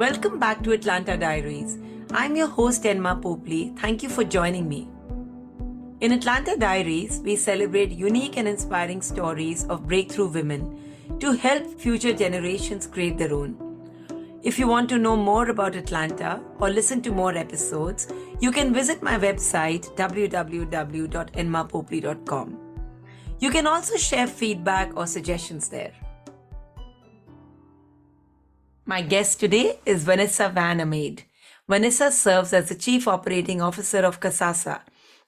Welcome back to Atlanta Diaries. I'm your host, Enma Popley. Thank you for joining me. In Atlanta Diaries, we celebrate unique and inspiring stories of breakthrough women to help future generations create their own. If you want to know more about Atlanta or listen to more episodes, you can visit my website www.enmapopley.com. You can also share feedback or suggestions there. My guest today is Vennesa Van Ameyde. Vennesa serves as the Chief Operating Officer of Kasasa,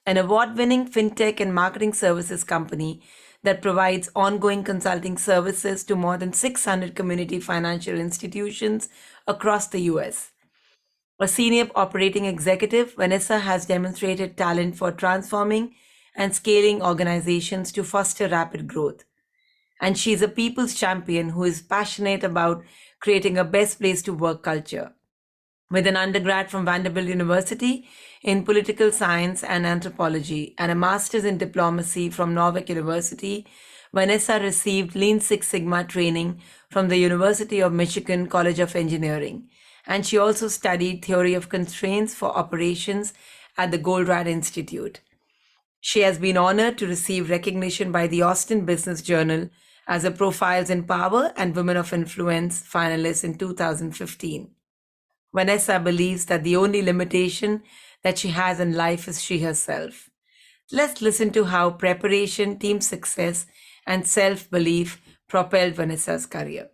an award-winning fintech and marketing services company that provides ongoing consulting services to more than 600 community financial institutions across the US. A senior operating executive, Vennesa has demonstrated talent for transforming and scaling organizations to foster rapid growth. And she's a people's champion who is passionate about creating a best place to work culture. With an undergrad from Vanderbilt University in political science and anthropology and a master's in diplomacy from Norwich University, Vennesa received Lean Six Sigma training from the University of Michigan College of Engineering. And she also studied theory of constraints for operations at the Goldratt Institute. She has been honored to receive recognition by the Austin Business Journal as a Profiles in Power and Women of Influence finalist in 2015. Vennesa believes that the only limitation that she has in life is she herself. Let's listen to how preparation, team success, and self-belief propelled Vanessa's career.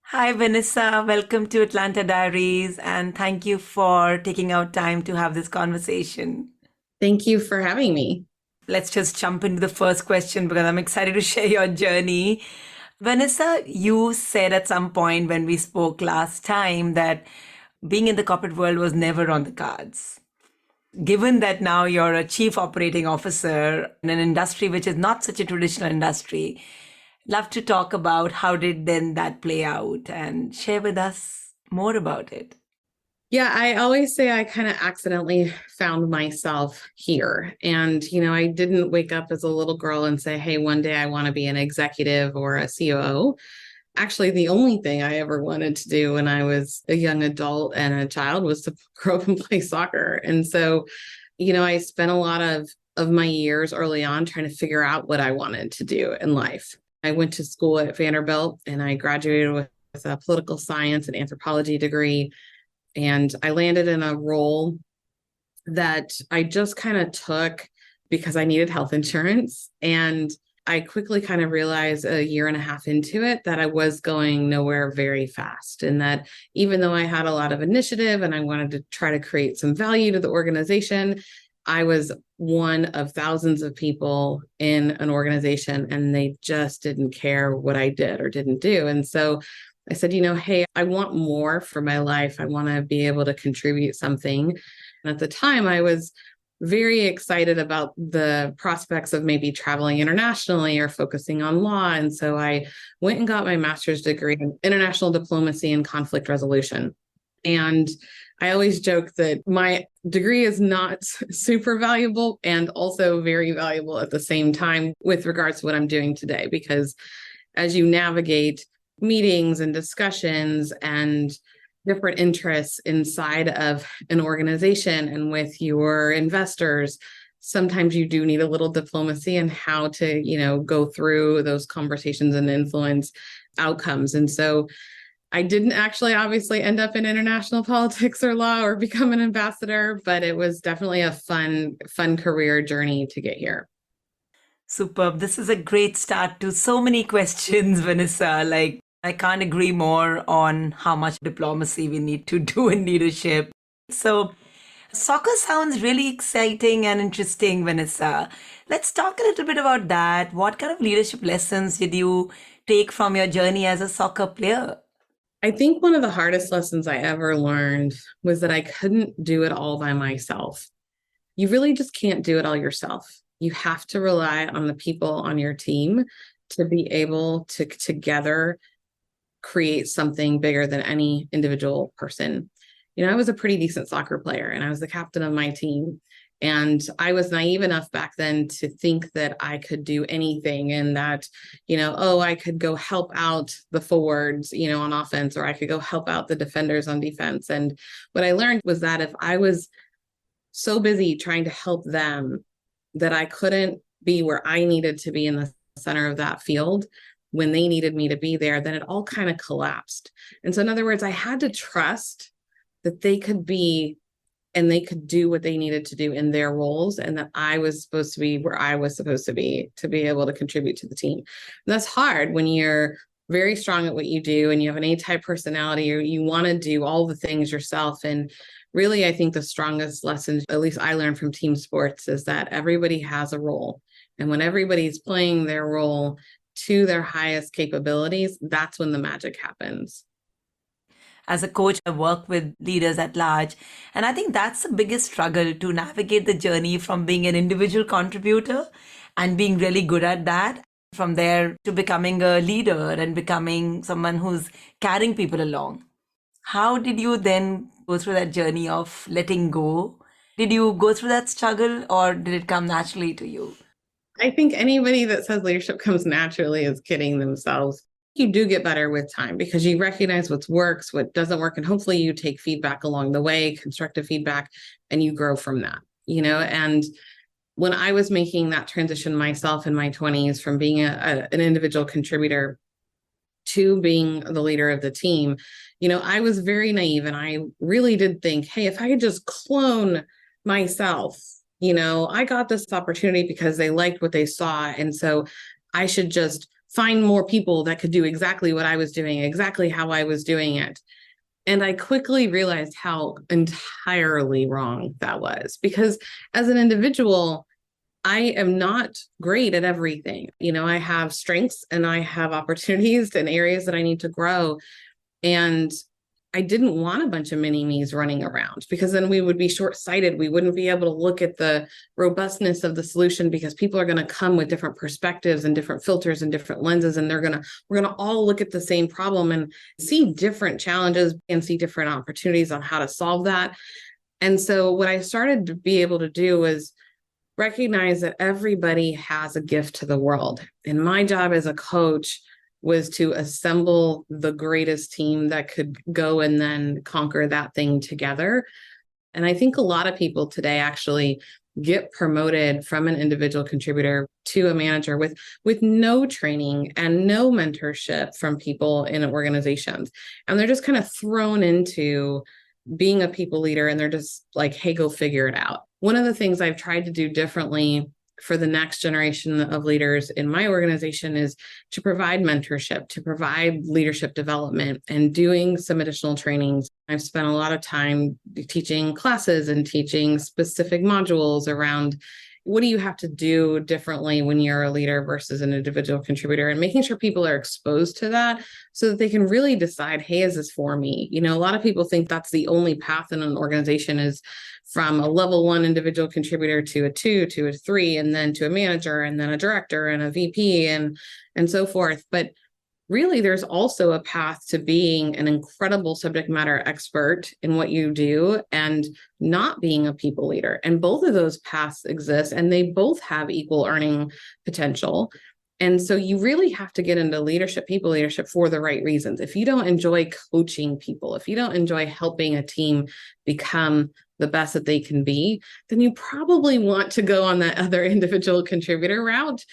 Hi, Vennesa. Welcome to Atlanta Diaries, and thank you for taking out time to have this conversation. Thank you for having me. Let's just jump into the first question because I'm excited to share your journey. Vennesa, you said at some point when we spoke last time that being in the corporate world was never on the cards. Given that now you're a chief operating officer in an industry which is not such a traditional industry, love to talk about how did then that play out and share with us more about it. Yeah, I always say I kind of accidentally found myself here. And, I didn't wake up as a little girl and say, hey, one day I want to be an executive or a COO. Actually, the only thing I ever wanted to do when I was a young adult and a child was to grow up and play soccer. And so, I spent a lot of my years early on trying to figure out what I wanted to do in life. I went to school at Vanderbilt and I graduated with a political science and anthropology degree. And I landed in a role that I just kind of took because I needed health insurance. And I quickly kind of realized a year and a half into it that I was going nowhere very fast. And that even though I had a lot of initiative and I wanted to try to create some value to the organization, I was one of thousands of people in an organization and they just didn't care what I did or didn't do. And so I said, hey, I want more for my life. I want to be able to contribute something. And at the time, I was very excited about the prospects of maybe traveling internationally or focusing on law. And so I went and got my master's degree in international diplomacy and conflict resolution. And I always joke that my degree is not super valuable and also very valuable at the same time with regards to what I'm doing today, because as you navigate meetings and discussions and different interests inside of an organization and with your investors, sometimes you do need a little diplomacy and how to, go through those conversations and influence outcomes. And so I didn't actually obviously end up in international politics or law or become an ambassador, but it was definitely a fun career journey to get here. Superb. This is a great start to so many questions, Vennesa. I can't agree more on how much diplomacy we need to do in leadership. So soccer sounds really exciting and interesting, Vennesa. Let's talk a little bit about that. What kind of leadership lessons did you take from your journey as a soccer player? I think one of the hardest lessons I ever learned was that I couldn't do it all by myself. You really just can't do it all yourself. You have to rely on the people on your team to be able to together create something bigger than any individual person. I was a pretty decent soccer player and I was the captain of my team. And I was naive enough back then to think that I could do anything and that, oh, I could go help out the forwards, on offense, or I could go help out the defenders on defense. And what I learned was that if I was so busy trying to help them that I couldn't be where I needed to be in the center of that field when they needed me to be there, then it all kind of collapsed. And so in other words, I had to trust that they could be and they could do what they needed to do in their roles, and that I was supposed to be where I was supposed to be able to contribute to the team. And that's hard when you're very strong at what you do and you have an A-type personality, or you want to do all the things yourself. And really, I think the strongest lessons, at least I learned from team sports, is that everybody has a role. And when everybody's playing their role to their highest capabilities, that's when the magic happens. As a coach, I work with leaders at large. And I think that's the biggest struggle, to navigate the journey from being an individual contributor and being really good at that, from there to becoming a leader and becoming someone who's carrying people along. How did you then go through that journey of letting go? Did you go through that struggle, or did it come naturally to you? I think anybody that says leadership comes naturally is kidding themselves. You do get better with time because you recognize what works, what doesn't work, and hopefully you take feedback along the way, constructive feedback, and you grow from that, and when I was making that transition myself in my 20s from being an individual contributor to being the leader of the team, I was very naive, and I really did think, hey, if I could just clone myself, I got this opportunity because they liked what they saw, and so I should just find more people that could do exactly what I was doing, exactly how I was doing it. And I quickly realized how entirely wrong that was, because as an individual, I am not great at everything. I have strengths and I have opportunities and areas that I need to grow. And I didn't want a bunch of mini-me's running around, because then we would be short-sighted. We wouldn't be able to look at the robustness of the solution, because people are going to come with different perspectives and different filters and different lenses. And we're going to all look at the same problem and see different challenges and see different opportunities on how to solve that. And so what I started to be able to do was recognize that everybody has a gift to the world. And my job as a coach was to assemble the greatest team that could go and then conquer that thing together. And I think a lot of people today actually get promoted from an individual contributor to a manager with no training and no mentorship from people in organizations. And they're just kind of thrown into being a people leader, and they're just like, hey, go figure it out. One of the things I've tried to do differently for the next generation of leaders in my organization is to provide mentorship, to provide leadership development, and doing some additional trainings. I've spent a lot of time teaching classes and teaching specific modules around what do you have to do differently when you're a leader versus an individual contributor, and making sure people are exposed to that so that they can really decide, hey, is this for me? A lot of people think that's the only path in an organization, is from a level 1 individual contributor to a 2, to a 3, and then to a manager, and then a director and a VP and so forth. But really, there's also a path to being an incredible subject matter expert in what you do and not being a people leader. And both of those paths exist, and they both have equal earning potential. And so you really have to get into leadership, people leadership, for the right reasons. If you don't enjoy coaching people, if you don't enjoy helping a team become the best that they can be, then you probably want to go on that other individual contributor route,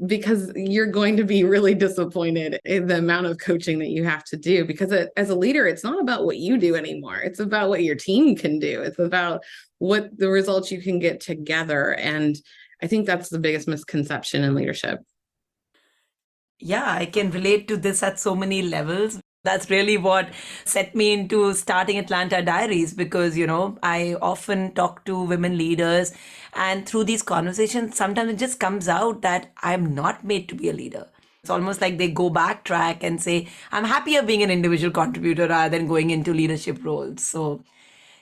because you're going to be really disappointed in the amount of coaching that you have to do. Because as a leader, it's not about what you do anymore. It's about what your team can do. It's about what the results you can get together. And I think that's the biggest misconception in leadership. Yeah, I can relate to this at so many levels. That's really what set me into starting Atlanta Diaries, because, I often talk to women leaders, and through these conversations, sometimes it just comes out that I'm not made to be a leader. It's almost like they go backtrack and say, I'm happier being an individual contributor rather than going into leadership roles. So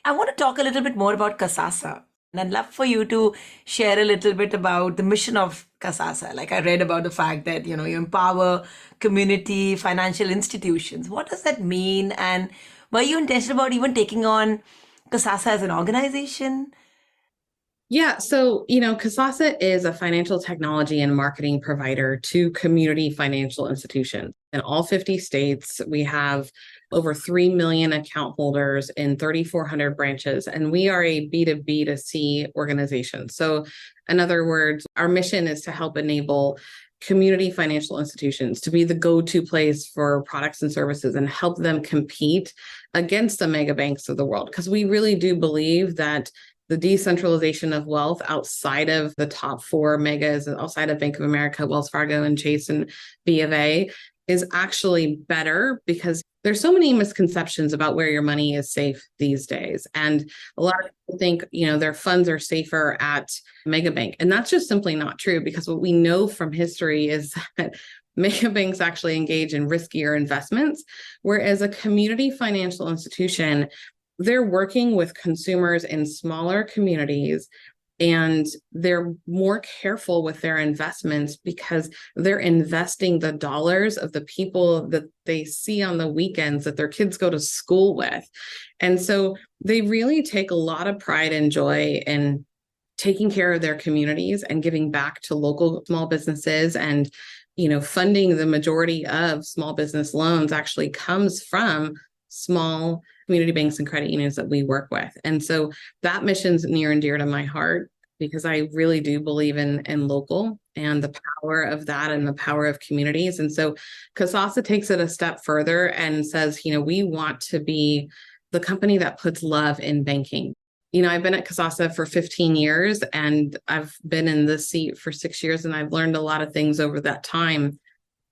I want to talk a little bit more about Kasasa. And I'd love for you to share a little bit about the mission of Kasasa. Like, I read about the fact that, you empower community financial institutions. What does that mean? And were you intentional about even taking on Kasasa as an organization? Yeah. So, Kasasa is a financial technology and marketing provider to community financial institutions. In all 50 states, we have over 3 million account holders in 3,400 branches, and we are a B2B to C organization. So, in other words, our mission is to help enable community financial institutions to be the go-to place for products and services and help them compete against the mega banks of the world. Because we really do believe that the decentralization of wealth outside of the top four megas, outside of Bank of America, Wells Fargo, and Chase and B of A, is actually better because there's so many misconceptions about where your money is safe these days. And a lot of people think, their funds are safer at mega bank. And that's just simply not true, because what we know from history is that mega banks actually engage in riskier investments, whereas a community financial institution, they're working with consumers in smaller communities, and they're more careful with their investments because they're investing the dollars of the people that they see on the weekends that their kids go to school with. And so they really take a lot of pride and joy in taking care of their communities and giving back to local small businesses. And funding the majority of small business loans actually comes from small community banks and credit unions that we work with. And so that mission's near and dear to my heart, because I really do believe in local and the power of that and the power of communities. And so Kasasa takes it a step further and says, we want to be the company that puts love in banking. I've been at Kasasa for 15 years, and I've been in this seat for 6 years, and I've learned a lot of things over that time.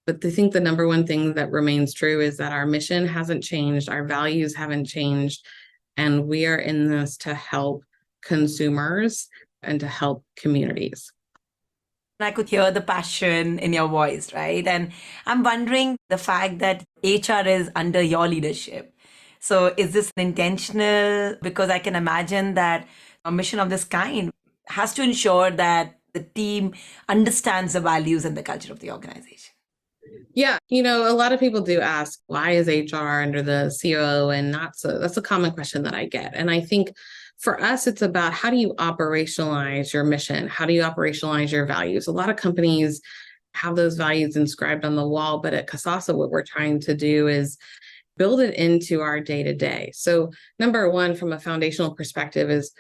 But I think the number one thing that remains true is that our mission hasn't changed, our values haven't changed, and we are in this to help consumers and to help communities. I could hear the passion in your voice, right? And I'm wondering the fact that HR is under your leadership. So is this intentional? Because I can imagine that a mission of this kind has to ensure that the team understands the values and the culture of the organization. Yeah, a lot of people do ask, why is HR under the COO? And that's a common question that I get. And I think for us, it's about, how do you operationalize your mission? How do you operationalize your values? A lot of companies have those values inscribed on the wall, but at Kasasa, what we're trying to do is build it into our day-to-day. So number one, from a foundational perspective, is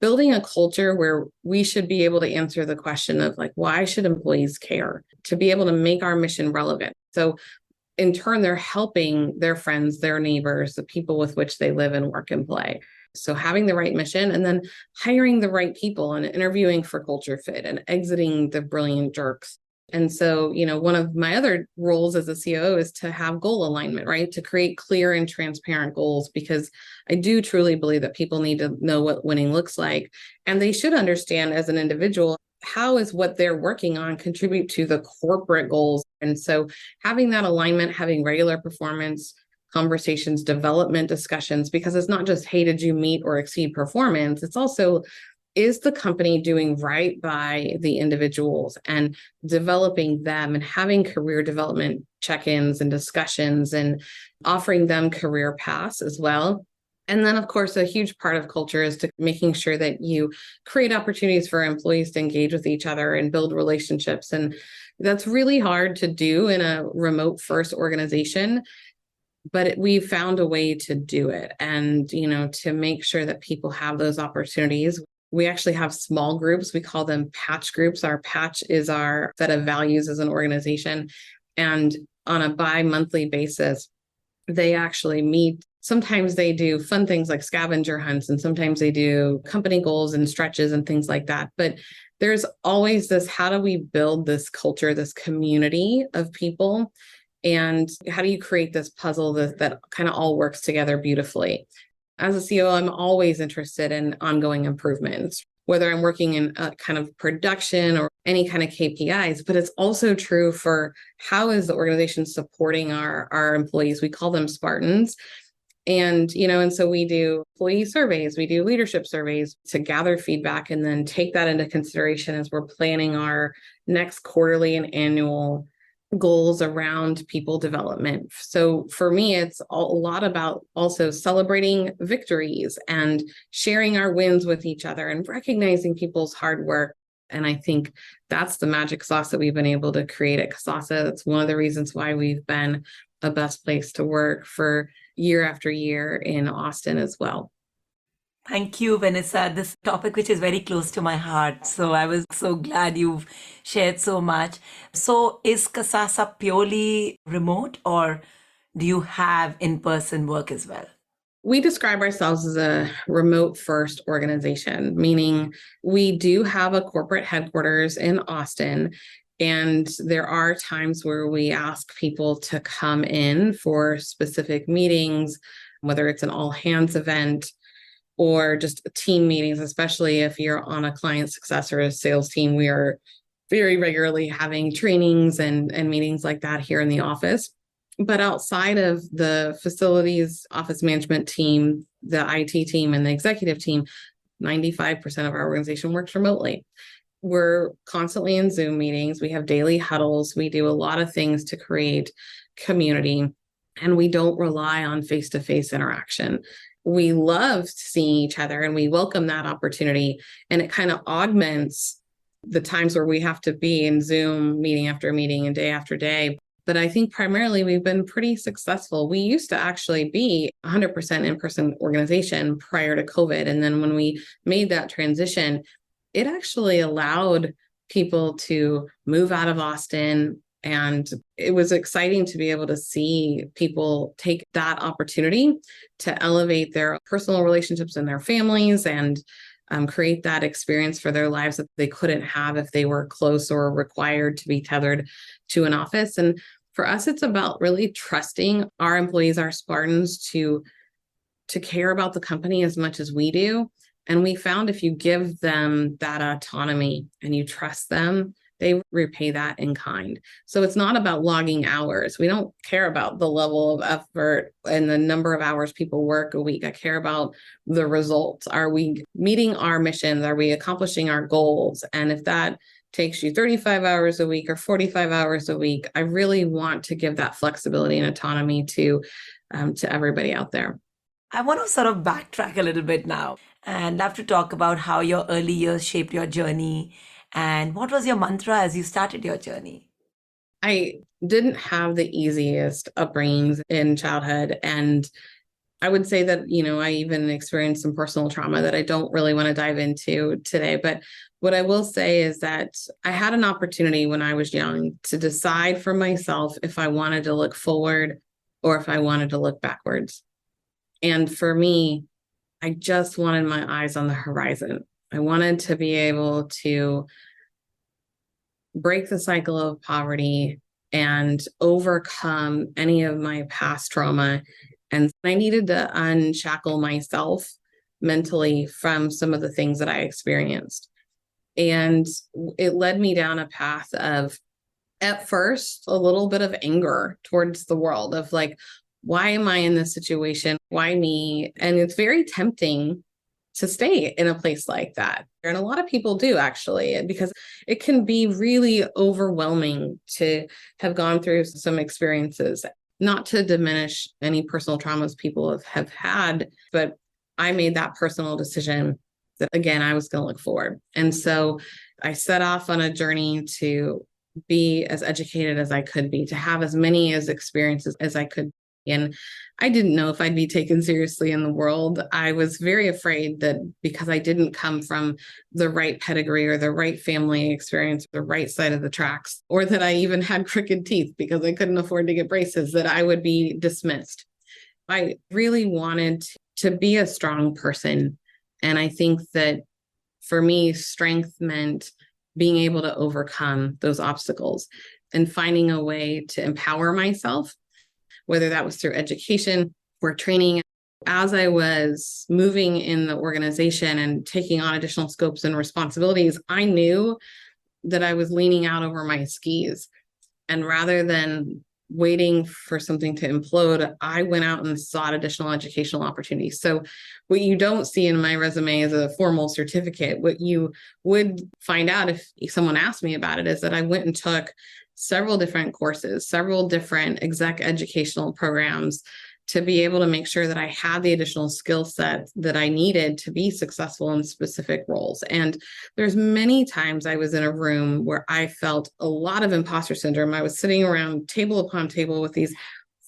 building a culture where we should be able to answer the question of, like, why should employees care, to be able to make our mission relevant. So in turn, they're helping their friends, their neighbors, the people with which they live and work and play. So having the right mission, and then hiring the right people, and interviewing for culture fit, and exiting the brilliant jerks. And so, one of my other roles as a COO is to have goal alignment, right? To create clear and transparent goals, because I do truly believe that people need to know what winning looks like. And they should understand as an individual, how is what they're working on contribute to the corporate goals. And so having that alignment, having regular performance conversations, development discussions, because it's not just, hey, did you meet or exceed performance? It's also, is the company doing right by the individuals, and developing them, and having career development check-ins and discussions, and offering them career paths as well. And then, of course, a huge part of culture is to making sure that you create opportunities for employees to engage with each other and build relationships. And that's really hard to do in a remote first organization, but we've found a way to do it. And, to make sure that people have those opportunities. We actually have small groups. We call them patch groups. Our patch is our set of values as an organization. And on a bi-monthly basis, they actually meet. Sometimes they do fun things like scavenger hunts, and sometimes they do company goals and stretches and things like that. But there's always this, how do we build this culture, this community of people? And how do you create this puzzle that kind of all works together beautifully? As a COO, I'm always interested in ongoing improvements, whether I'm working in a kind of production or any kind of KPIs, but it's also true for, how is the organization supporting our employees? We call them Spartans. And, and so we do employee surveys, we do leadership surveys to gather feedback, and then take that into consideration as we're planning our next quarterly and annual goals around people development. So for me, it's a lot about also celebrating victories and sharing our wins with each other and recognizing people's hard work. And I think that's the magic sauce that we've been able to create at Kasasa. That's one of the reasons why we've been a best place to work for year after year in Austin as well. Thank you, Vanessa. This topic, which is very close to my heart. So I was so glad you've shared so much. So is Kasasa purely remote, or do you have in-person work as well? We describe ourselves as a remote first organization, meaning we do have a corporate headquarters in Austin. And there are times where we ask people to come in for specific meetings, whether it's an all hands event or just team meetings, especially if you're on a client success or a sales team. We are very regularly having trainings and meetings like that here in the office. But outside of the facilities office management team, the IT team, and the executive team, 95% of our organization works remotely. We're constantly in Zoom meetings. We have daily huddles. We do a lot of things to create community, and we don't rely on face-to-face interaction. We love seeing each other and we welcome that opportunity, and it kind of augments the times where we have to be in Zoom meeting after meeting and day after day. But I think primarily we've been pretty successful. We used to actually be 100% in-person organization prior to COVID. And then when we made that transition, it actually allowed people to move out of Austin. And it was exciting to be able to see people take that opportunity to elevate their personal relationships and their families and create that experience for their lives that they couldn't have if they were close or required to be tethered to an office. And for us, it's about really trusting our employees, our Spartans, to care about the company as much as we do. And we found if you give them that autonomy and you trust them, they repay that in kind. So it's not about logging hours. We don't care about the level of effort and the number of hours people work a week. I care about the results. Are we meeting our missions? Are we accomplishing our goals? And if that takes you 35 hours a week or 45 hours a week, I really want to give that flexibility and autonomy to everybody out there. I want to sort of backtrack a little bit now and love to talk about how your early years shaped your journey and what was your mantra as you started your journey. I didn't have the easiest upbringings in childhood. And I would say that, I even experienced some personal trauma that I don't really want to dive into today. But what I will say is that I had an opportunity when I was young to decide for myself if I wanted to look forward or if I wanted to look backwards. And for me, I just wanted my eyes on the horizon. I wanted to be able to break the cycle of poverty and overcome any of my past trauma. And I needed to unshackle myself mentally from some of the things that I experienced. And it led me down a path of, at first, a little bit of anger towards the world of like, why am I in this situation? Why me? And it's very tempting to stay in a place like that. And a lot of people do, actually, because it can be really overwhelming to have gone through some experiences. Not to diminish any personal traumas people have had, but I made that personal decision that, again, I was going to look forward. And so I set off on a journey to be as educated as I could be, to have as many experiences as I could. And I didn't know if I'd be taken seriously in the world. I was very afraid that because I didn't come from the right pedigree or the right family experience, the right side of the tracks, or that I even had crooked teeth because I couldn't afford to get braces, that I would be dismissed. I really wanted to be a strong person. And I think that for me, strength meant being able to overcome those obstacles and finding a way to empower myself, whether that was through education or training. As I was moving in the organization and taking on additional scopes and responsibilities, I knew that I was leaning out over my skis. And rather than waiting for something to implode, I went out and sought additional educational opportunities. So what you don't see in my resume is a formal certificate. What you would find out if someone asked me about it is that I went and took several different courses, several different exec educational programs to be able to make sure that I had the additional skill set that I needed to be successful in specific roles. And there's many times I was in a room where I felt a lot of imposter syndrome. I was sitting around table upon table with these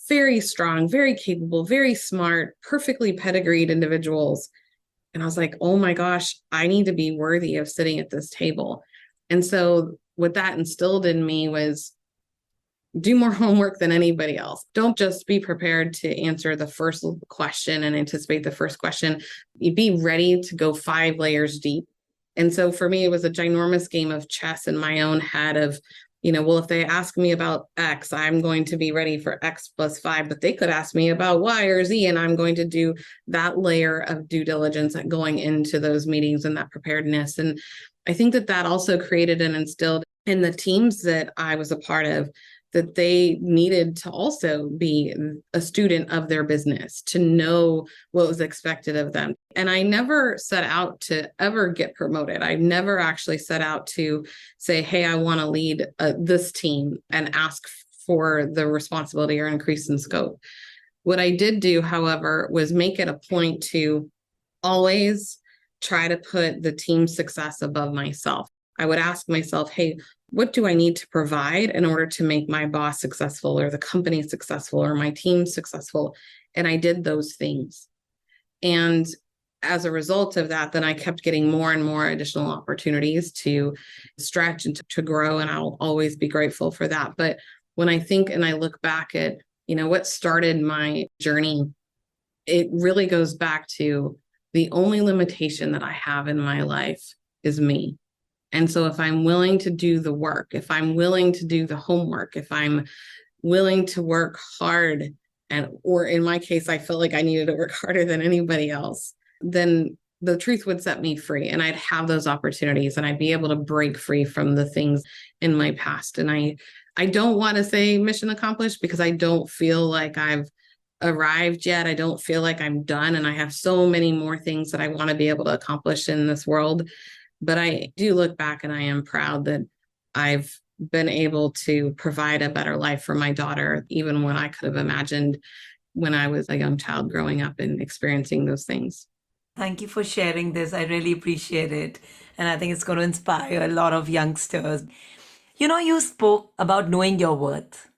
very strong, very capable, very smart, perfectly pedigreed individuals. And I was like, oh my gosh, I need to be worthy of sitting at this table. And so what that instilled in me was do more homework than anybody else. Don't just be prepared to answer the first question and anticipate the first question. You be ready to go 5 layers deep. And so for me, it was a ginormous game of chess in my own head of, well, if they ask me about X, I'm going to be ready for X plus 5, but they could ask me about Y or Z, and I'm going to do that layer of due diligence going into those meetings and that preparedness. And I think that also created and instilled in the teams that I was a part of that they needed to also be a student of their business, to know what was expected of them. And I never set out to ever get promoted. I never actually set out to say, hey, I want to lead this team and ask for the responsibility or increase in scope. What I did do, however, was make it a point to always try to put the team's success above myself. I would ask myself, hey, what do I need to provide in order to make my boss successful or the company successful or my team successful? And I did those things. And as a result of that, then I kept getting more and more additional opportunities to stretch and to grow. And I'll always be grateful for that. But when I think and I look back at, what started my journey, it really goes back to the only limitation that I have in my life is me. And so if I'm willing to do the work, if I'm willing to do the homework, if I'm willing to work hard, or in my case, I felt like I needed to work harder than anybody else, then the truth would set me free and I'd have those opportunities and I'd be able to break free from the things in my past. And I don't want to say mission accomplished because I don't feel like I've arrived yet. I don't feel like I'm done. And I have so many more things that I want to be able to accomplish in this world. But I do look back and I am proud that I've been able to provide a better life for my daughter, even when I could have imagined when I was a young child growing up and experiencing those things. Thank you for sharing this. I really appreciate it. And I think it's going to inspire a lot of youngsters. You spoke about knowing your worth,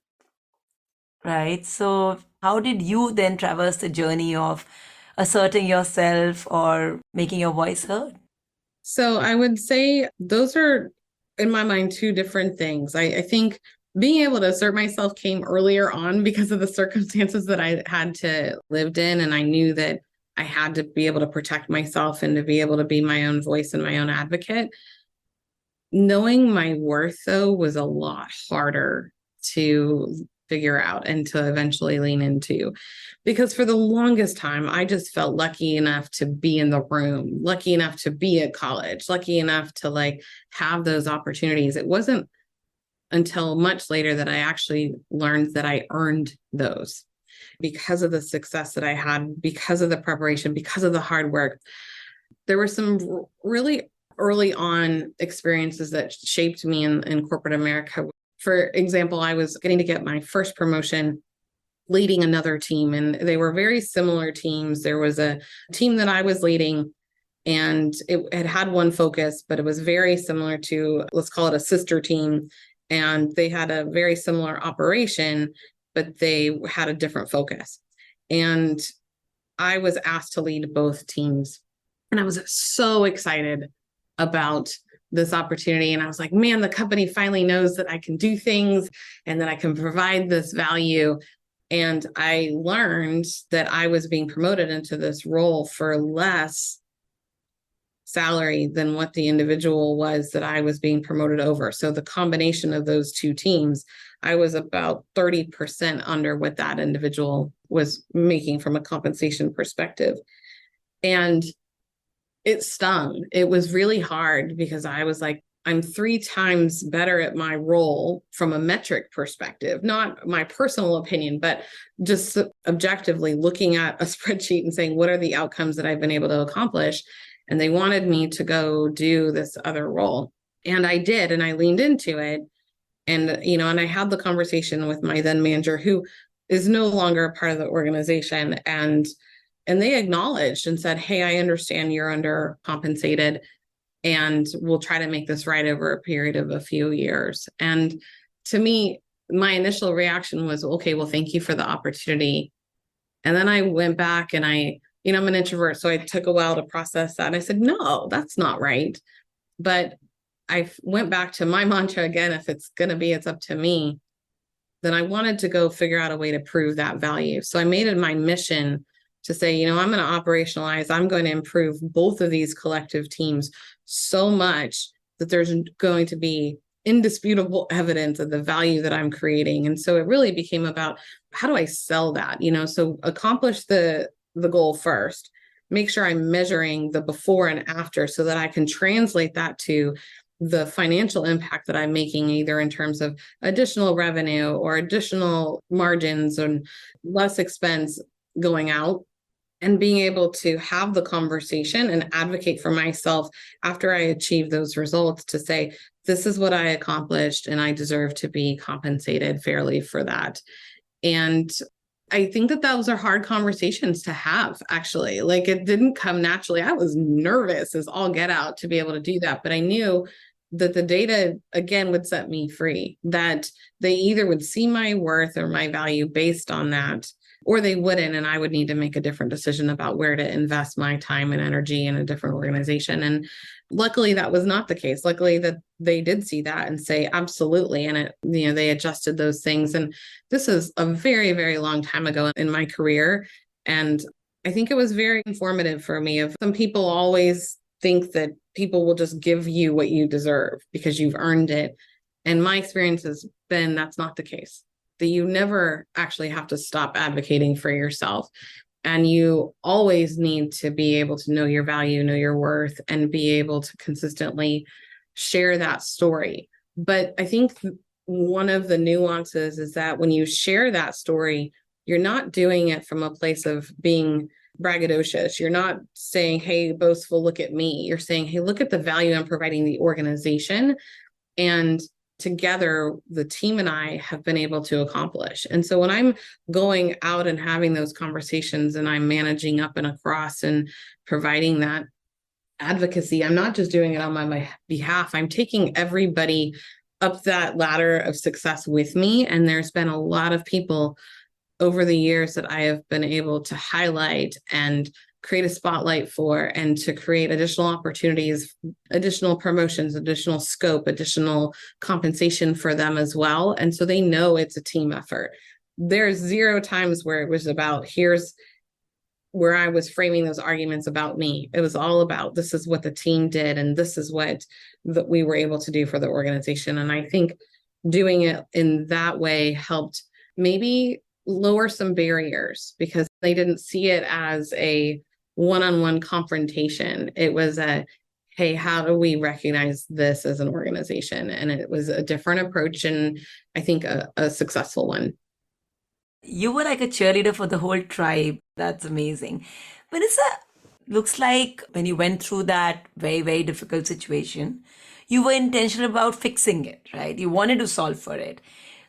right? So how did you then traverse the journey of asserting yourself or making your voice heard? So I would say those are, in my mind, 2 different things. I think being able to assert myself came earlier on because of the circumstances that I had to lived in. And I knew that I had to be able to protect myself and to be able to be my own voice and my own advocate. Knowing my worth, though, was a lot harder to figure out and to eventually lean into, because for the longest time, I just felt lucky enough to be in the room, lucky enough to be at college, lucky enough to have those opportunities. It wasn't until much later that I actually learned that I earned those because of the success that I had, because of the preparation, because of the hard work. There were some really early on experiences that shaped me in corporate America. For example, I was getting to get my first promotion leading another team, and they were very similar teams. There was a team that I was leading, and it had one focus, but it was very similar to, let's call it a sister team. And they had a very similar operation, but they had a different focus. And I was asked to lead both teams. And I was so excited about this opportunity. And I was like, man, the company finally knows that I can do things and that I can provide this value. And I learned that I was being promoted into this role for less salary than what the individual was that I was being promoted over. So the combination of those 2 teams, I was about 30% under what that individual was making from a compensation perspective. And it stung. It was really hard because I was like, I'm 3 times better at my role from a metric perspective, not my personal opinion, but just objectively looking at a spreadsheet and saying, what are the outcomes that I've been able to accomplish? And they wanted me to go do this other role. And I did, and I leaned into it. And, and I had the conversation with my then manager, who is no longer a part of the organization. And they acknowledged and said, hey, I understand you're undercompensated, and we'll try to make this right over a period of a few years. And to me, my initial reaction was, okay, well, thank you for the opportunity. And then I went back and I'm an introvert, so I took a while to process that. And I said, no, that's not right. But I went back to my mantra again: if it's going to be, it's up to me. Then I wanted to go figure out a way to prove that value. So I made it my mission to say, I'm going to operationalize, I'm going to improve both of these collective teams so much that there's going to be indisputable evidence of the value that I'm creating. And so it really became about, how do I sell that? So accomplish the goal first, make sure I'm measuring the before and after so that I can translate that to the financial impact that I'm making, either in terms of additional revenue or additional margins and less expense going out, and being able to have the conversation and advocate for myself after I achieve those results to say, this is what I accomplished and I deserve to be compensated fairly for that. And I think that those are hard conversations to have, actually. Like, it didn't come naturally. I was nervous as all get out to be able to do that. But I knew that the data, again, would set me free, that they either would see my worth or my value based on that, or they wouldn't. And I would need to make a different decision about where to invest my time and energy in a different organization. And luckily, that was not the case. Luckily, that they did see that and say, absolutely. And they adjusted those things. And this is a very, very long time ago in my career. And I think it was very informative for me. Of some people always think that people will just give you what you deserve because you've earned it. And my experience has been, that's not the case. That you never actually have to stop advocating for yourself. And you always need to be able to know your value, know your worth, and be able to consistently share that story. But I think one of the nuances is that when you share that story, you're not doing it from a place of being braggadocious. You're not saying, hey, boastful, look at me. You're saying, hey, look at the value I'm providing the organization. And together, the team and I have been able to accomplish. And so when I'm going out and having those conversations and I'm managing up and across and providing that advocacy, I'm not just doing it on my behalf. I'm taking everybody up that ladder of success with me. And there's been a lot of people over the years that I have been able to highlight and create a spotlight for, and to create additional opportunities, additional promotions, additional scope, additional compensation for them as well. And so they know it's a team effort. There's zero times where it was about, here's where I was framing those arguments about me. It was all about, this is what the team did, and this is what that we were able to do for the organization. And I think doing it in that way helped maybe lower some barriers, because they didn't see it as a one-on-one confrontation. It was a, hey, how do we recognize this as an organization? And it was a different approach, and I think a successful one. You were like a cheerleader for the whole tribe. That's amazing. Vanessa, looks like when you went through that very, very difficult situation, you were intentional about fixing it, right? You wanted to solve for it.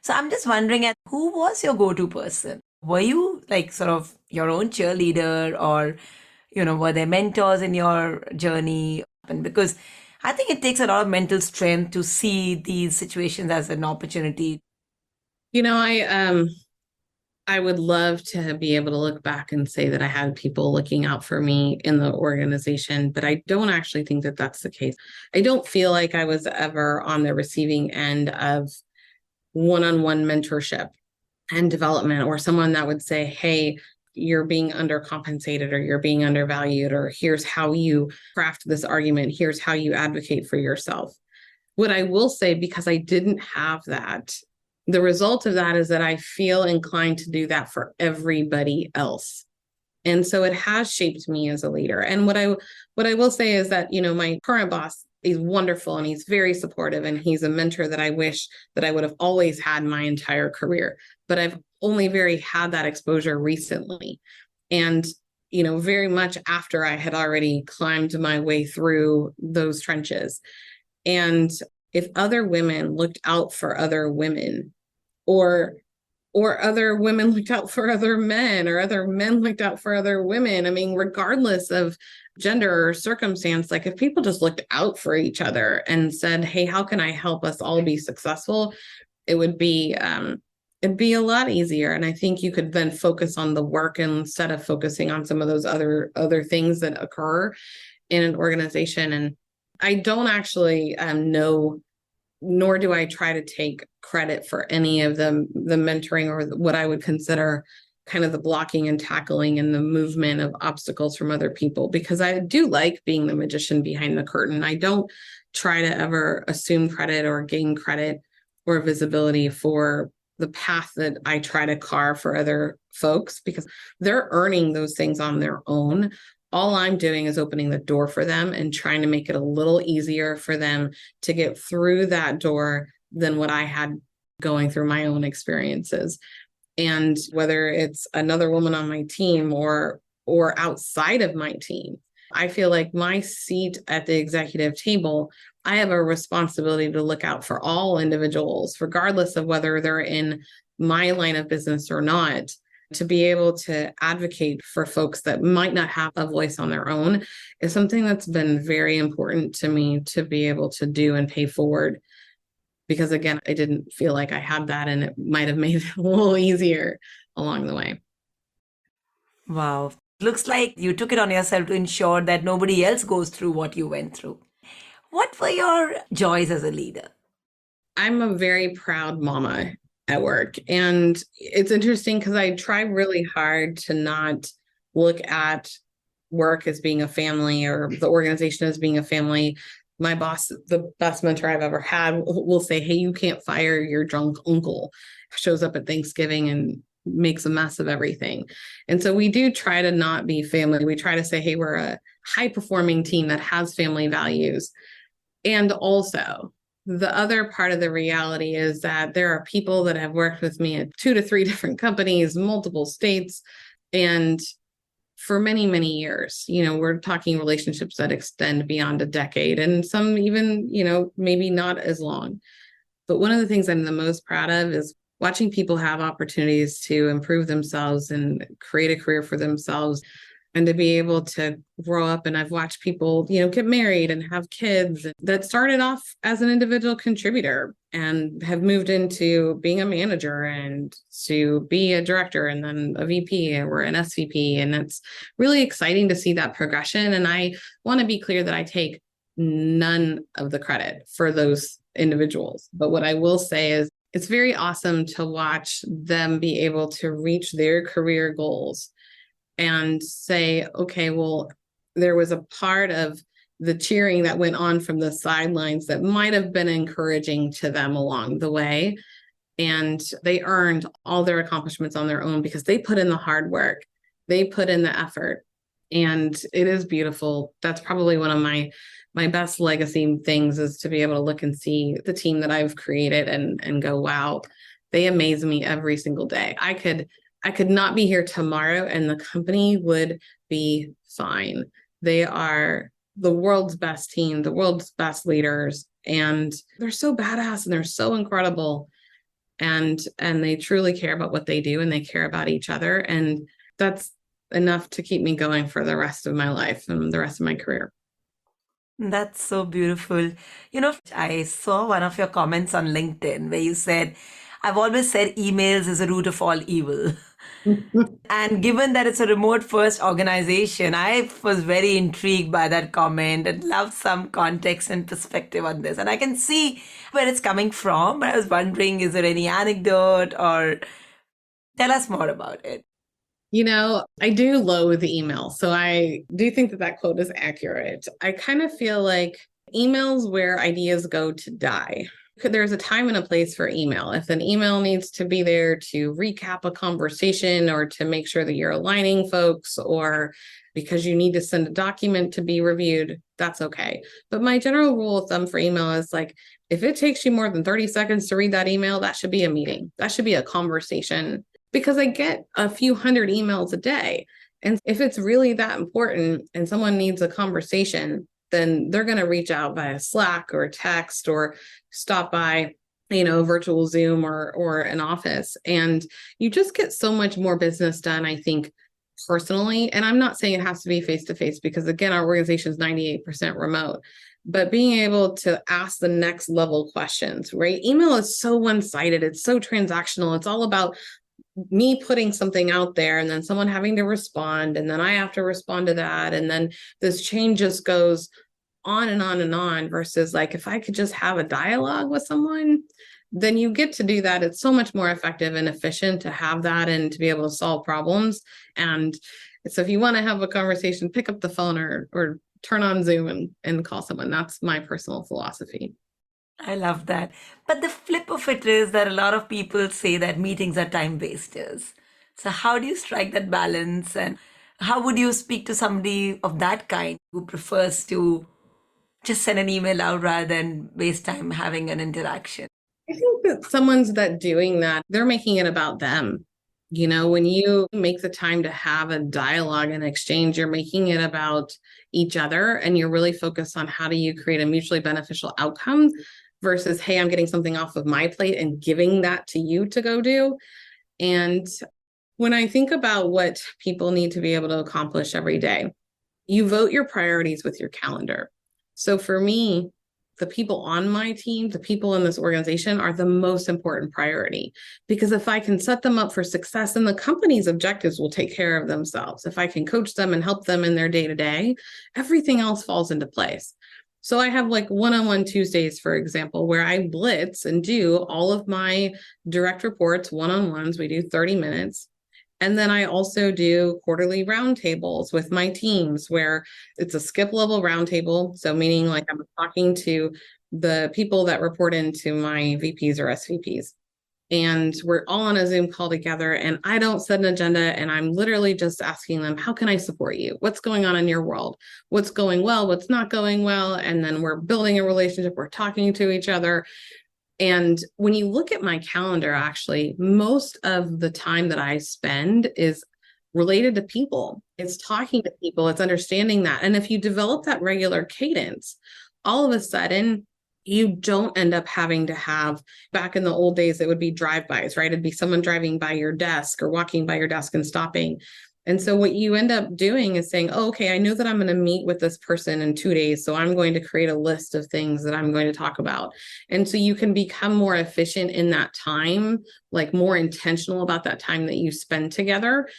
So I'm just wondering, who was your go-to person? Were you like sort of your own cheerleader, or, were there mentors in your journey? And because I think it takes a lot of mental strength to see these situations as an opportunity. I would love to be able to look back and say that I had people looking out for me in the organization, but I don't actually think that that's the case. I don't feel like I was ever on the receiving end of one-on-one mentorship and development, or someone that would say, hey, you're being undercompensated, or you're being undervalued, or here's how you craft this argument, here's how you advocate for yourself. What I will say, because I didn't have that, the result of that is that I feel inclined to do that for everybody else. And so it has shaped me as a leader. And what I will say is that, my current boss is wonderful, and he's very supportive, and he's a mentor that I wish that I would have always had my entire career. But I've only very had that exposure recently. And, very much after I had already climbed my way through those trenches. And if other women looked out for other women, or other women looked out for other men, or other men looked out for other women. I mean, regardless of gender or circumstance, like if people just looked out for each other and said, hey, how can I help us all be successful? It would be it'd be a lot easier. And I think you could then focus on the work instead of focusing on some of those other things that occur in an organization. And I don't actually know, nor do I try to take credit for any of the mentoring or what I would consider kind of the blocking and tackling and the movement of obstacles from other people, because I do like being the magician behind the curtain. I don't try to ever assume credit or gain credit or visibility for the path that I try to carve for other folks, because they're earning those things on their own. All I'm doing is opening the door for them and trying to make it a little easier for them to get through that door than what I had going through my own experiences. And whether it's another woman on my team or outside of my team, I feel like my seat at the executive table, I have a responsibility to look out for all individuals, regardless of whether they're in my line of business or not, to be able to advocate for folks that might not have a voice on their own is something that's been very important to me to be able to do and pay forward. Because again, I didn't feel like I had that, and it might have made it a little easier along the way. Wow. Looks like you took it on yourself to ensure that nobody else goes through what you went through. What were your joys as a leader? I'm a very proud mama at work. And it's interesting because I try really hard to not look at work as being a family or the organization as being a family. My boss, the best mentor I've ever had, will say, hey, you can't fire your drunk uncle. Shows up at Thanksgiving and makes a mess of everything. And so we do try to not be family. We try to say, hey, we're a high performing team that has family values. And also, the other part of the reality is that there are people that have worked with me at 2 to 3 different companies, multiple states, and for many, many years. We're talking relationships that extend beyond a decade, and some even, maybe not as long. But one of the things I'm the most proud of is watching people have opportunities to improve themselves and create a career for themselves, and to be able to grow up. And I've watched people, get married and have kids that started off as an individual contributor and have moved into being a manager and to be a director and then a VP or an SVP. And it's really exciting to see that progression. And I want to be clear that I take none of the credit for those individuals. But what I will say is it's very awesome to watch them be able to reach their career goals and say, okay, well, there was a part of the cheering that went on from the sidelines that might have been encouraging to them along the way. And they earned all their accomplishments on their own because they put in the hard work, they put in the effort, and it is beautiful. That's probably one of my best legacy things, is to be able to look and see the team that I've created and go, wow, they amaze me every single day. I could not be here tomorrow and the company would be fine. They are the world's best team, the world's best leaders, and they're so badass and they're so incredible. And they truly care about what they do, and they care about each other. And that's enough to keep me going for the rest of my life and the rest of my career. That's so beautiful. I saw one of your comments on LinkedIn where you said, I've always said emails is the root of all evil. And given that it's a remote first organization, I was very intrigued by that comment and love some context and perspective on this. And I can see where it's coming from. But I was wondering, is there any anecdote, or tell us more about it? I do loathe email. So I do think that quote is accurate. I kind of feel like emails where ideas go to die. There's a time and a place for email. If an email needs to be there to recap a conversation or to make sure that you're aligning folks, or because you need to send a document to be reviewed, that's okay. But my general rule of thumb for email is like, if it takes you more than 30 seconds to read that email, that should be a meeting. That should be a conversation, because I get a few hundred emails a day. And if it's really that important and someone needs a conversation, then they're going to reach out via Slack or text or stop by, virtual Zoom or an office. And you just get so much more business done, I think, personally. And I'm not saying it has to be face to face, because again, our organization is 98% remote. But being able to ask the next level questions, right? Email is so one-sided, it's so transactional. It's all about me putting something out there and then someone having to respond, and then I have to respond to that. And then this chain just goes on and on and on, versus like, if I could just have a dialogue with someone, then you get to do that. It's so much more effective and efficient to have that and to be able to solve problems. And so if you want to have a conversation, pick up the phone or turn on Zoom and call someone. That's my personal philosophy. I love that. But the flip of it is that a lot of people say that meetings are time wasters. So, how do you strike that balance? And how would you speak to somebody of that kind who prefers to just send an email out rather than waste time having an interaction? I think that someone's that doing that, they're making it about them. When you make the time to have a dialogue and exchange, you're making it about each other, and you're really focused on how do you create a mutually beneficial outcome versus, hey, I'm getting something off of my plate and giving that to you to go do. And when I think about what people need to be able to accomplish every day, you vote your priorities with your calendar. So for me, the people on my team, the people in this organization are the most important priority, because if I can set them up for success, then the company's objectives will take care of themselves. If I can coach them and help them in their day-to-day, everything else falls into place. So I have like one-on-one Tuesdays, for example, where I blitz and do all of my direct reports, one-on-ones. We do 30 minutes. And then I also do quarterly roundtables with my teams, where it's a skip level roundtable. So meaning like I'm talking to the people that report into my VPs or SVPs. And we're all on a Zoom call together, and I don't set an agenda, and I'm literally just asking them, how can I support you? What's going on in your world? What's going well? What's not going well? And then we're building a relationship. We're talking to each other. And when you look at my calendar, actually, most of the time that I spend is related to people. It's talking to people. It's understanding that. And if you develop that regular cadence, all of a sudden, you don't end up having to have, back in the old days, it would be drive-bys, right? It'd be someone driving by your desk or walking by your desk and stopping. And so what you end up doing is saying, oh, okay, I know that I'm going to meet with this person in 2 days. So I'm going to create a list of things that I'm going to talk about. And so you can become more efficient in that time, like more intentional about that time that you spend together.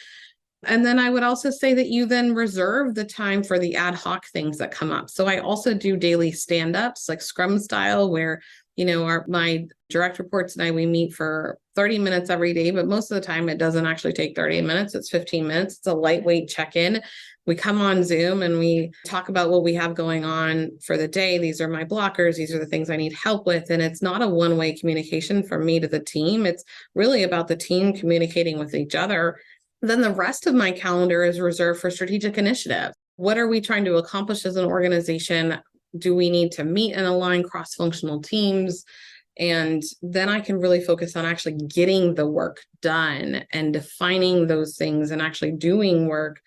And then I would also say that you then reserve the time for the ad hoc things that come up. So I also do daily stand-ups, like Scrum style, where, my direct reports and I, we meet for 30 minutes every day, but most of the time it doesn't actually take 30 minutes. It's 15 minutes. It's a lightweight check-in. We come on Zoom and we talk about what we have going on for the day. These are my blockers. These are the things I need help with. And it's not a one-way communication from me to the team. It's really about the team communicating with each other. Then the rest of my calendar is reserved for strategic initiatives. What are we trying to accomplish as an organization? Do we need to meet and align cross-functional teams? And then I can really focus on actually getting the work done and defining those things and actually doing work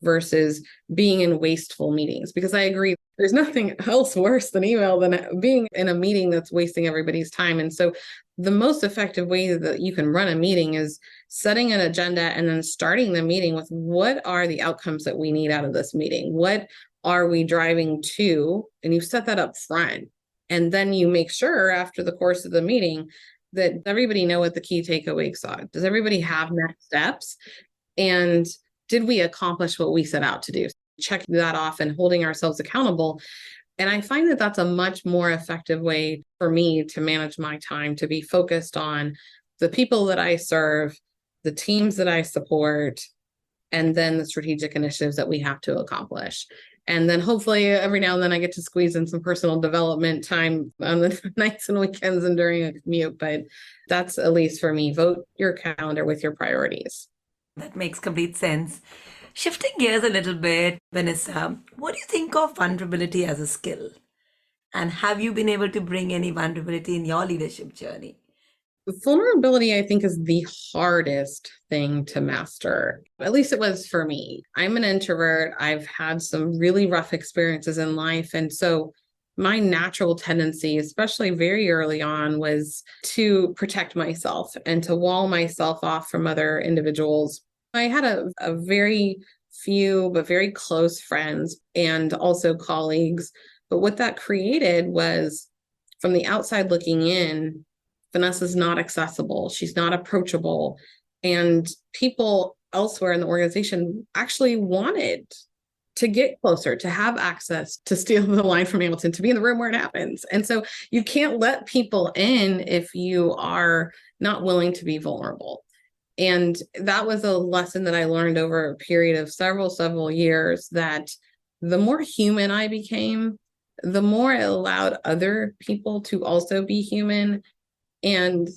versus being in wasteful meetings. Because I agree, there's nothing else worse than email than being in a meeting that's wasting everybody's time. And so the most effective way that you can run a meeting is setting an agenda and then starting the meeting with, what are the outcomes that we need out of this meeting? What are we driving to? And you set that up front. And then you make sure after the course of the meeting that everybody know what the key takeaways are. Does everybody have next steps? And did we accomplish what we set out to do? Checking that off and holding ourselves accountable. And I find that that's a much more effective way for me to manage my time, to be focused on the people that I serve, the teams that I support, and then the strategic initiatives that we have to accomplish. And then hopefully every now and then I get to squeeze in some personal development time on the nights and weekends and during a commute. But that's, at least for me, vote your calendar with your priorities. That makes complete sense. Shifting gears a little bit, Vanessa, what do you think of vulnerability as a skill? And have you been able to bring any vulnerability in your leadership journey? Vulnerability, I think, is the hardest thing to master. At least it was for me. I'm an introvert. I've had some really rough experiences in life. And so my natural tendency, especially very early on, was to protect myself and to wall myself off from other individuals. I had a very few, but very close friends and also colleagues. But what that created was, from the outside looking in, Vennessa's not accessible. She's not approachable. And people elsewhere in the organization actually wanted to get closer, to have access, to steal the line from Hamilton, to be in the room where it happens. And so you can't let people in if you are not willing to be vulnerable. And that was a lesson that I learned over a period of several years, that the more human I became, the more it allowed other people to also be human. And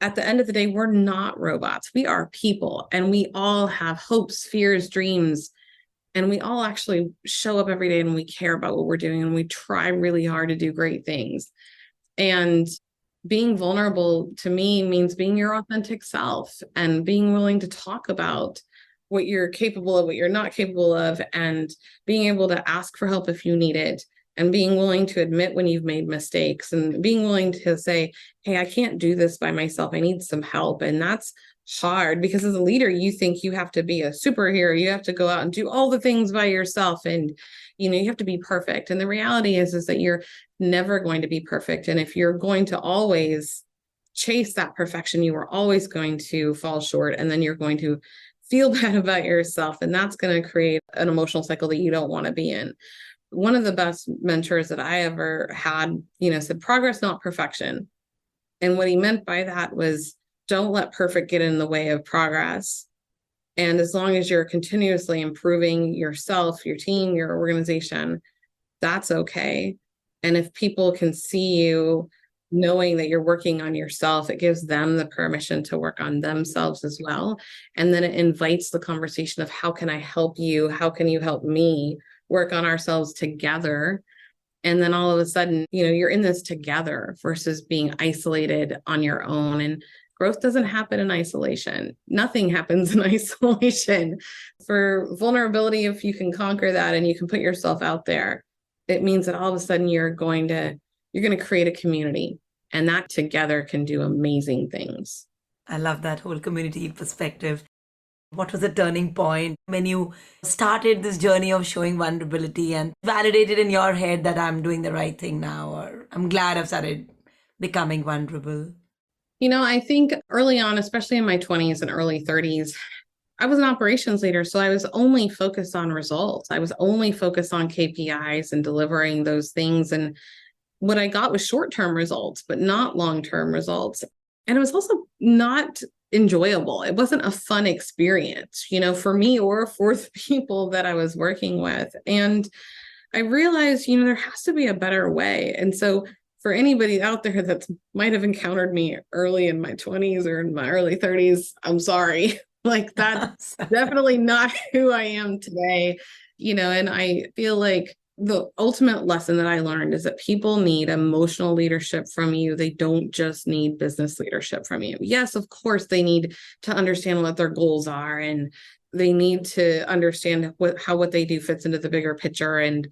at the end of the day, we're not robots. We are people, and we all have hopes, fears, dreams, and we all actually show up every day and we care about what we're doing and we try really hard to do great things. And being vulnerable to me means being your authentic self and being willing to talk about what you're capable of, what you're not capable of, and being able to ask for help if you need it, and being willing to admit when you've made mistakes, and being willing to say, hey, I can't do this by myself. I need some help. And that's hard, because as a leader, you think you have to be a superhero. You have to go out and do all the things by yourself. And, you have to be perfect. And the reality is that you're never going to be perfect. And if you're going to always chase that perfection, you are always going to fall short. And then you're going to feel bad about yourself. And that's going to create an emotional cycle that you don't want to be in. One of the best mentors that I ever had, said progress, not perfection. And what he meant by that was, don't let perfect get in the way of progress. And as long as you're continuously improving yourself, your team, your organization, that's okay. And if people can see you knowing that you're working on yourself, it gives them the permission to work on themselves as well. And then it invites the conversation of, how can I help you? How can you help me work on ourselves together? And then all of a sudden, you're in this together versus being isolated on your own. And growth doesn't happen in isolation. Nothing happens in isolation. For vulnerability, if you can conquer that and you can put yourself out there, it means that all of a sudden you're going to create a community, and that together can do amazing things. I love that whole community perspective. What was the turning point when you started this journey of showing vulnerability and validated in your head that I'm doing the right thing now, or I'm glad I've started becoming vulnerable? I think early on, especially in my 20s and early 30s, I was an operations leader. So I was only focused on results. I was only focused on KPIs and delivering those things. And what I got was short-term results, but not long-term results. And it was also not enjoyable. It wasn't a fun experience, for me or for the people that I was working with. And I realized, there has to be a better way. And so for anybody out there that might have encountered me early in my 20s or in my early 30s, I'm sorry. Like, that's definitely not who I am today, and I feel like the ultimate lesson that I learned is that people need emotional leadership from you. They don't just need business leadership from you. Yes, of course, they need to understand what their goals are, and they need to understand how what they do fits into the bigger picture. And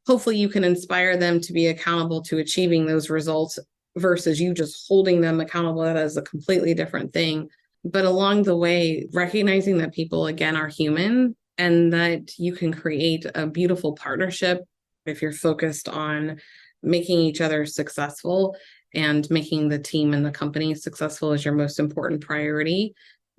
hopefully you can inspire them to be accountable to achieving those results versus you just holding them accountable. That is a completely different thing. But along the way, recognizing that people, again, are human, and that you can create a beautiful partnership if you're focused on making each other successful, and making the team and the company successful as your most important priority.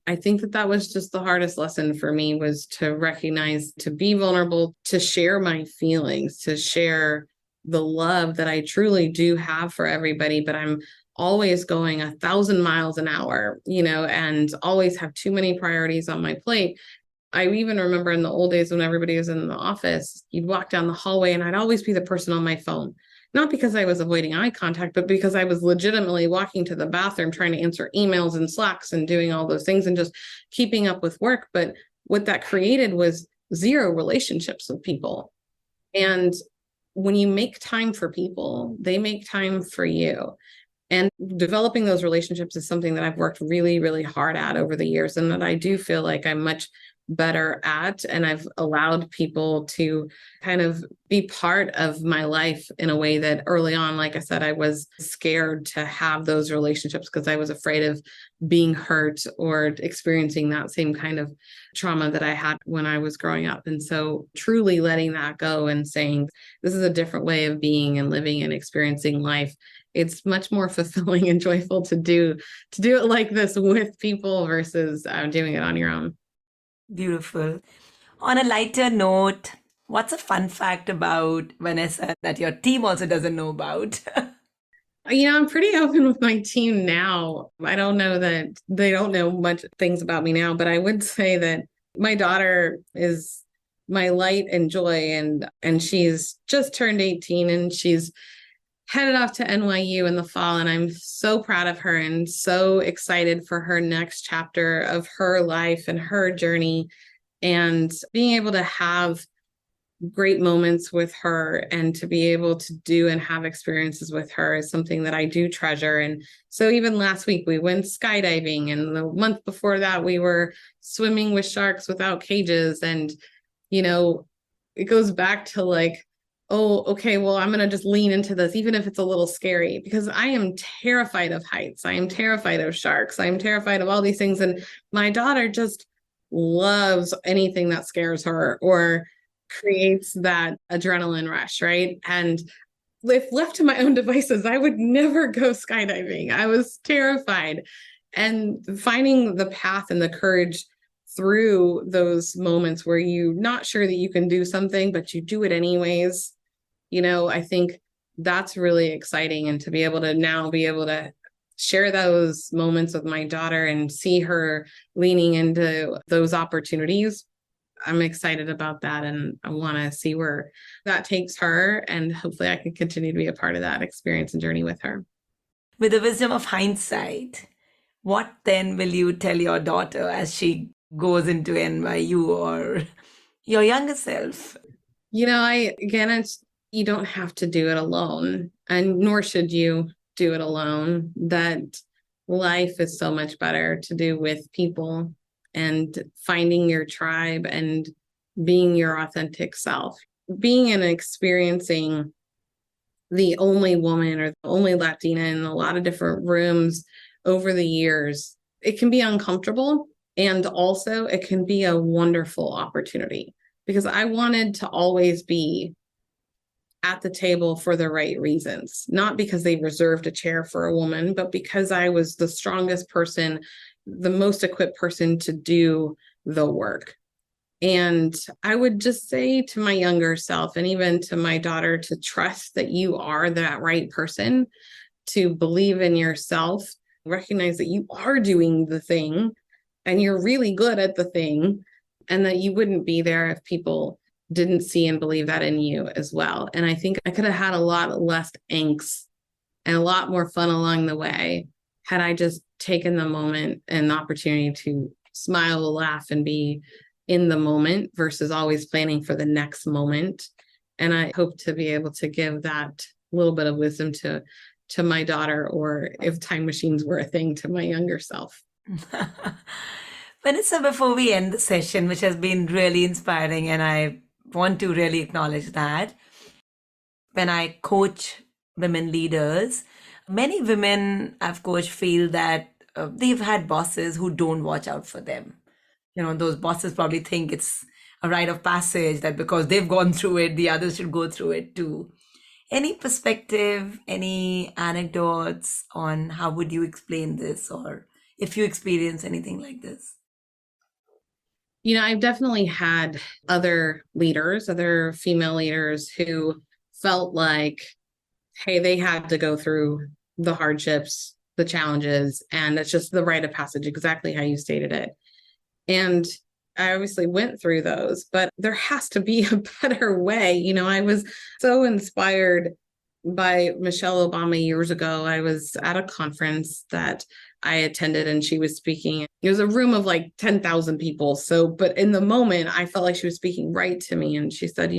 I think that was just the hardest lesson for me, was to recognize, to be vulnerable, to share my feelings, to share the love that I truly do have for everybody, but I'm always going 1,000 miles an hour, and always have too many priorities on my plate. I even remember in the old days when everybody was in the office, you'd walk down the hallway and I'd always be the person on my phone. Not because I was avoiding eye contact, but because I was legitimately walking to the bathroom, trying to answer emails and Slacks and doing all those things and just keeping up with work. But what that created was zero relationships with people. And when you make time for people, they make time for you. And developing those relationships is something that I've worked really, really hard at over the years, and that I do feel like I'm much better at. And I've allowed people to kind of be part of my life in a way that early on, like I said, I was scared to have those relationships because I was afraid of being hurt or experiencing that same kind of trauma that I had when I was growing up. And so truly letting that go and saying, this is a different way of being and living and experiencing life. It's much more fulfilling and joyful to do it like this with people versus doing it on your own. Beautiful. On a lighter note, what's a fun fact about Vanessa that your team also doesn't know about? I'm pretty open with my team now. I don't know that they don't know much things about me now, but I would say that my daughter is my light and joy, and she's just turned 18 and she's headed off to NYU in the fall, and I'm so proud of her and so excited for her next chapter of her life and her journey, and being able to have great moments with her and to be able to do and have experiences with her is something that I do treasure. And so even last week we went skydiving, and the month before that we were swimming with sharks without cages. And it goes back to like, oh, okay, well, I'm going to just lean into this, even if it's a little scary, because I am terrified of heights. I am terrified of sharks. I am terrified of all these things. And my daughter just loves anything that scares her or creates that adrenaline rush, right? And if left to my own devices, I would never go skydiving. I was terrified. And finding the path and the courage through those moments where you're not sure that you can do something, but you do it anyways, I think that's really exciting. And to be able to share those moments with my daughter and see her leaning into those opportunities, I'm excited about that. And I want to see where that takes her. And hopefully I can continue to be a part of that experience and journey with her. With the wisdom of hindsight, what then will you tell your daughter as she goes into NYU or your younger self? You don't have to do it alone, and nor should you do it alone. That life is so much better to do with people and finding your tribe and being your authentic self. Being and experiencing the only woman or the only Latina in a lot of different rooms over the years, it can be uncomfortable. And also it can be a wonderful opportunity, because I wanted to always be at the table for the right reasons, not because they reserved a chair for a woman, but because I was the strongest person, the most equipped person to do the work. And I would just say to my younger self, and even to my daughter, to trust that you are that right person, to believe in yourself, recognize that you are doing the thing and you're really good at the thing, and that you wouldn't be there if people didn't see and believe that in you as well. And I think I could have had a lot less angst and a lot more fun along the way had I just taken the moment and the opportunity to smile, laugh, and be in the moment versus always planning for the next moment. And I hope to be able to give that little bit of wisdom to my daughter, or if time machines were a thing, to my younger self. Vanessa, before we end the session, which has been really inspiring, and I want to really acknowledge that, when I coach women leaders, many women I've coached feel that they've had bosses who don't watch out for them. Those bosses probably think it's a rite of passage, that because they've gone through it, the others should go through it too. Any perspective, any anecdotes on how would you explain this, or if you experience anything like this? I've definitely had other female leaders who felt like, hey, they had to go through the hardships, the challenges, and it's just the rite of passage, exactly how you stated it. And I obviously went through those, but there has to be a better way. I was so inspired by Michelle Obama years ago. I was at a conference that I attended and she was speaking. It was a room of like 10,000 people. But in the moment, I felt like she was speaking right to me. And she said,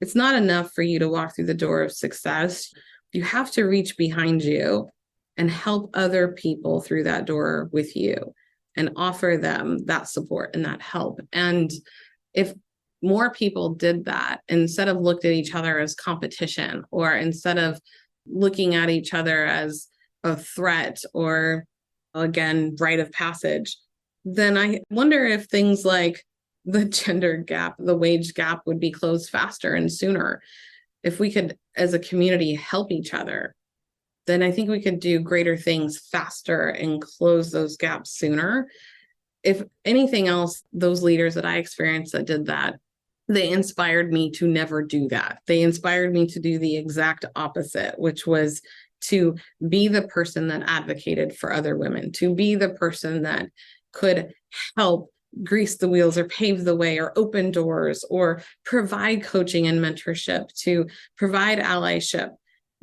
it's not enough for you to walk through the door of success. You have to reach behind you and help other people through that door with you and offer them that support and that help. And if more people did that, instead of looked at each other as competition, or instead of looking at each other as a threat or, again, rite of passage, then I wonder if things like the gender gap, the wage gap would be closed faster and sooner. If we could, as a community, help each other, then I think we could do greater things faster and close those gaps sooner. If anything else, those leaders that I experienced that did that, they inspired me to never do that. They inspired me to do the exact opposite, which was to be the person that advocated for other women, to be the person that could help grease the wheels or pave the way or open doors or provide coaching and mentorship, to provide allyship,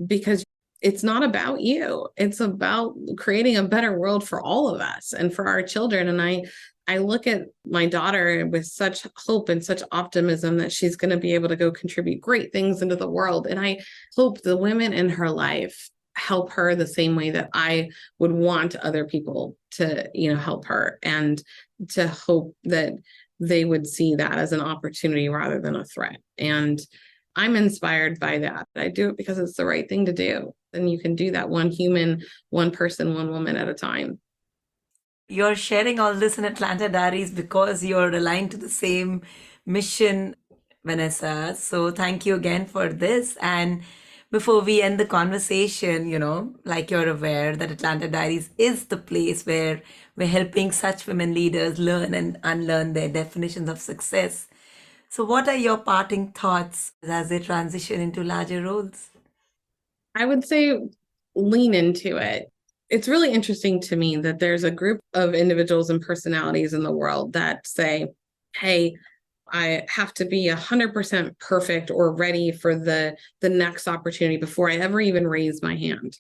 because it's not about you. It's about creating a better world for all of us and for our children. And I look at my daughter with such hope and such optimism that she's going to be able to go contribute great things into the world. And I hope the women in her life help her the same way that I would want other people to, help her, and to hope that they would see that as an opportunity rather than a threat. And I'm inspired by that. I do it because it's the right thing to do. And you can do that one human, one person, one woman at a time. You're sharing all this in Atlanta Diaries because you're aligned to the same mission, Vennesa. So thank you again for this. And before we end the conversation, like you're aware that Atlanta Diaries is the place where we're helping such women leaders learn and unlearn their definitions of success. So what are your parting thoughts as they transition into larger roles? I would say lean into it. It's really interesting to me that there's a group of individuals and personalities in the world that say, hey, I have to be 100% perfect or ready for the next opportunity before I ever even raise my hand.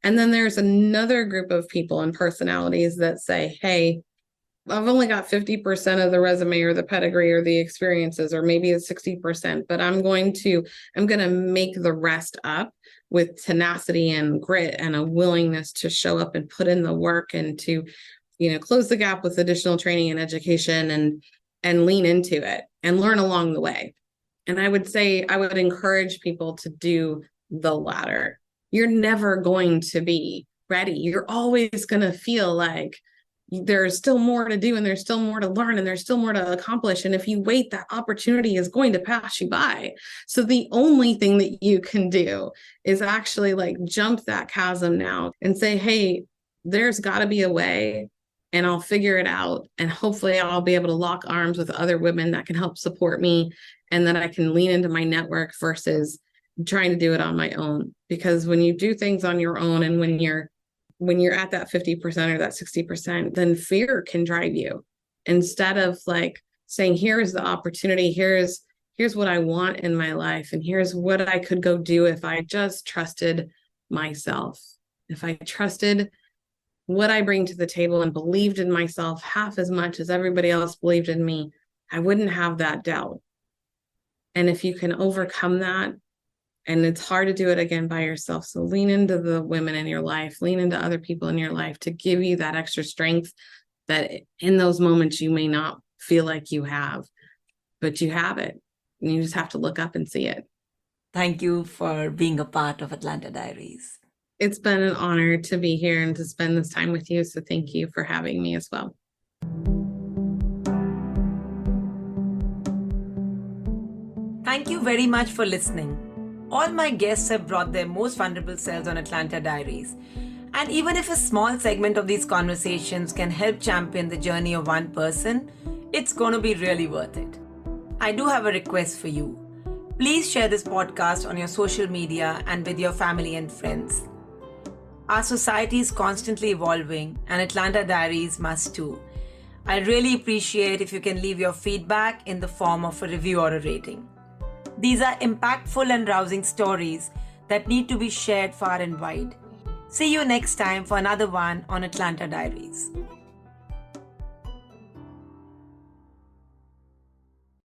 And then there's another group of people and personalities that say, hey, I've only got 50% of the resume or the pedigree or the experiences, or maybe it's 60%, but I'm going to make the rest up with tenacity and grit and a willingness to show up and put in the work, and to, close the gap with additional training and education, and lean into it and learn along the way. And I would encourage people to do the latter. You're never going to be ready. You're always going to feel like there's still more to do, and there's still more to learn, and there's still more to accomplish. And if you wait, that opportunity is going to pass you by. So the only thing that you can do is actually jump that chasm now and say, hey, there's got to be a way, and I'll figure it out. And hopefully I'll be able to lock arms with other women that can help support me, and that I can lean into my network versus trying to do it on my own. Because when you do things on your own, and when you're at that 50% or that 60%, then fear can drive you, instead of saying, here's the opportunity, here's what I want in my life, and here's what I could go do if I just trusted myself. If I trusted what I bring to the table and believed in myself half as much as everybody else believed in me, I wouldn't have that doubt. And if you can overcome that, and it's hard to do it again by yourself, so lean into the women in your life, lean into other people in your life to give you that extra strength that in those moments you may not feel like you have, but you have it. And you just have to look up and see it. Thank you for being a part of Atlanta Diaries. It's been an honor to be here and to spend this time with you. So thank you for having me as well. Thank you very much for listening. All my guests have brought their most vulnerable selves on Atlanta Diaries. And even if a small segment of these conversations can help champion the journey of one person, it's going to be really worth it. I do have a request for you. Please share this podcast on your social media and with your family and friends. Our society is constantly evolving, and Atlanta Diaries must too. I'd really appreciate if you can leave your feedback in the form of a review or a rating. These are impactful and rousing stories that need to be shared far and wide. See you next time for another one on Atlanta Diaries.